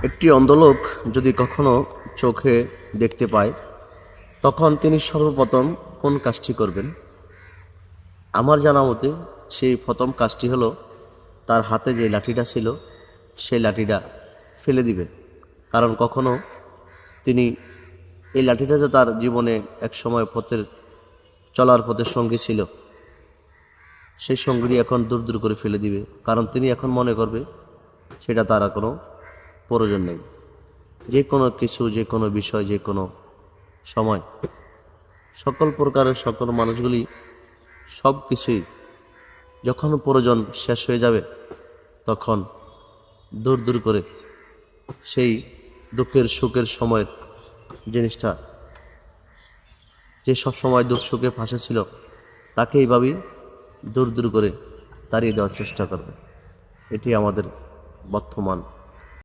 একটি অন্ধ লোক যদি কখনো চোখে দেখতে পায়, তখন তিনি সর্বপ্রথম কোন কাজটি করবেন? আমার জানা মতে সেই প্রথম কাজটি হলো তার হাতে যে লাঠিটা ছিল সেই লাঠিটা ফেলে দিবে। কারণ কখনো তিনি এই লাঠিটা যে তার জীবনে এক সময় চলার পথের সঙ্গী ছিল, সেই সঙ্গীটি এখন দূর দূর করে ফেলে দিবে। কারণ তিনি এখন মনে করবে সেটা তার আর কোনো প্রয়োজন নেই। যে কোনো কিছু, যে কোনো বিষয়, যে কোনো সময়, সকল প্রকারের সকল মানুষগুলি সব কিছুই যখন প্রয়োজন শেষ হয়ে যাবে, তখন দূর দূর করে সেই দুঃখের সুখের সময়ের জিনিসটা, যে সব সময় দুঃখ সুখে ফাঁসে ছিল, তাকে এইভাবেই দূর দূর করে তাড়িয়ে দেওয়ার চেষ্টা করবে। এটি আমাদের বর্তমান